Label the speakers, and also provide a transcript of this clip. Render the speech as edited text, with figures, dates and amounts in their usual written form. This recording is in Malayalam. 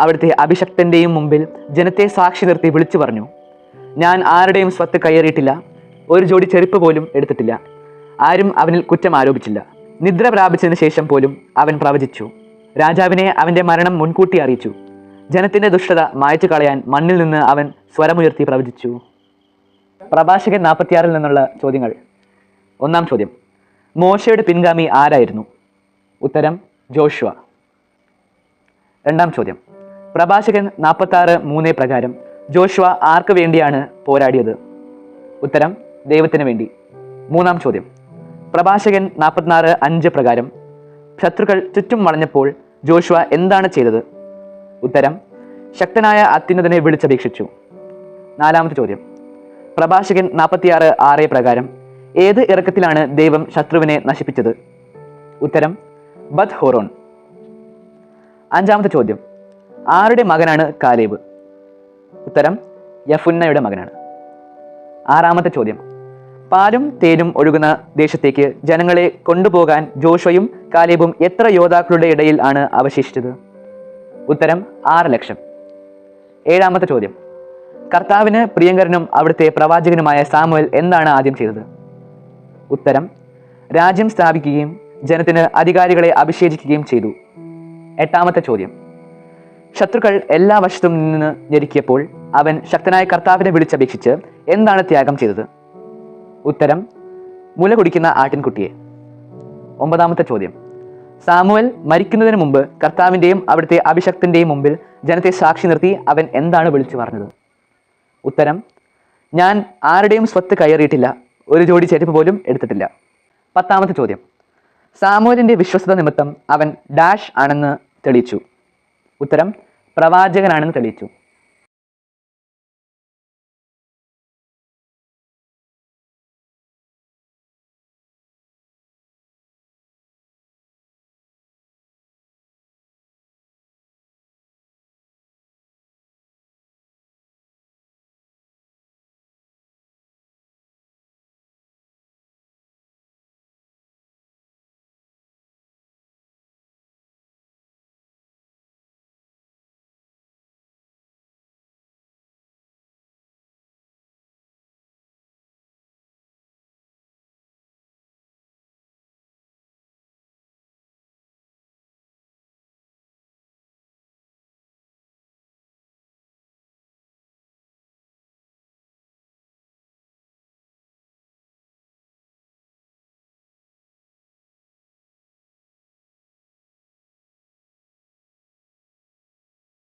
Speaker 1: അവിടുത്തെ അഭിഷക്തൻ്റെയും മുമ്പിൽ ജനത്തെ സാക്ഷി നിർത്തി വിളിച്ചു പറഞ്ഞു, ഞാൻ ആരുടെയും സ്വത്ത് കയ്യേറിയിട്ടില്ല, ഒരു ജോഡി ചെരുപ്പ് പോലും എടുത്തിട്ടില്ല. ആരും അവനിൽ കുറ്റം ആരോപിച്ചില്ല. നിദ്ര പ്രാപിച്ചതിന് ശേഷം പോലും അവൻ പ്രവചിച്ചു. രാജാവിനെ അവൻ്റെ മരണം മുൻകൂട്ടി അറിയിച്ചു. ജനത്തിൻ്റെ ദുഷ്ടത മായ്ച്ചു കളയാൻ മണ്ണിൽ നിന്ന് അവൻ സ്വരമുയർത്തി പ്രവചിച്ചു. പ്രഭാഷകൻ 46 നിന്നുള്ള ചോദ്യങ്ങൾ. ഒന്നാം ചോദ്യം, മോശയുടെ പിൻഗാമി ആരായിരുന്നു? ഉത്തരം ജോഷുവ. രണ്ടാം ചോദ്യം, പ്രഭാഷകൻ 46:3 പ്രകാരം ജോഷുവ ആർക്ക് വേണ്ടിയാണ് പോരാടിയത്? ഉത്തരം ദൈവത്തിന് വേണ്ടി. മൂന്നാം ചോദ്യം, പ്രഭാഷകൻ 46:5 പ്രകാരം ശത്രുക്കൾ ചുറ്റും വളഞ്ഞപ്പോൾ ജോഷുവ എന്താണ് ചെയ്തത്? ഉത്തരം ശക്തനായ അത്യുന്നതനെ വിളിച്ചപേക്ഷിച്ചു. നാലാമത്തെ ചോദ്യം, പ്രഭാഷകൻ 46:6 പ്രകാരം ഏത് ഇറക്കത്തിലാണ് ദൈവം ശത്രുവിനെ നശിപ്പിച്ചത്? ഉത്തരം ബത്ത് ഹോറോൺ. അഞ്ചാമത്തെ ചോദ്യം, ആരുടെ മകനാണ് കാലേബ്? ഉത്തരം യഫുന്നയുടെ മകനാണ്. ആറാമത്തെ ചോദ്യം, പാലും തേനും ഒഴുകുന്ന ദേശത്തേക്ക് ജനങ്ങളെ കൊണ്ടുപോകാൻ ജോഷുവയും കാലേബും എത്ര യോദ്ധാക്കളുടെ ഇടയിൽ ആണ് അവശേഷിച്ചത്? ഉത്തരം 6 ലക്ഷം. ഏഴാമത്തെ ചോദ്യം, കർത്താവിന് പ്രിയങ്കരനും അവിടുത്തെ പ്രവാചകനുമായ സാമുവൽ എന്താണ് ആദ്യം ചെയ്തത്? ഉത്തരം രാജ്യം സ്ഥാപിക്കുകയും ജനത്തിന് അധികാരികളെ അഭിഷേചിക്കുകയും ചെയ്തു. എട്ടാമത്തെ ചോദ്യം, ശത്രുക്കൾ എല്ലാ വശത്തും നിന്ന് ഞെരുക്കിയപ്പോൾ അവൻ ശക്തനായ കർത്താവിനെ വിളിച്ചപേക്ഷിച്ച് എന്താണ് ത്യാഗം ചെയ്തത്? ഉത്തരം മുല കുടിക്കുന്ന ആട്ടിൻകുട്ടിയെ. ഒമ്പതാമത്തെ ചോദ്യം, സാമുവൽ മരിക്കുന്നതിന് മുമ്പ് കർത്താവിൻ്റെയും അവിടുത്തെ അഭിഷക്തൻ്റെയും മുമ്പിൽ ജനത്തെ സാക്ഷി നിർത്തി അവൻ എന്താണ് വിളിച്ചു പറഞ്ഞത്? ഉത്തരം ഞാൻ ആരുടെയും സ്വത്ത് കയ്യേറിയിട്ടില്ല, ഒരു ജോഡി ചെരുപ്പ് പോലും എടുത്തിട്ടില്ല. പത്താമത്തെ ചോദ്യം, സാമുവലിൻ്റെ വിശ്വസ്തത നിമിത്തം അവൻ ഡാഷ് ആണെന്ന് തെളിയിച്ചു. ഉത്തരം പ്രവാചകനാണെന്ന് തെളിയിച്ചു.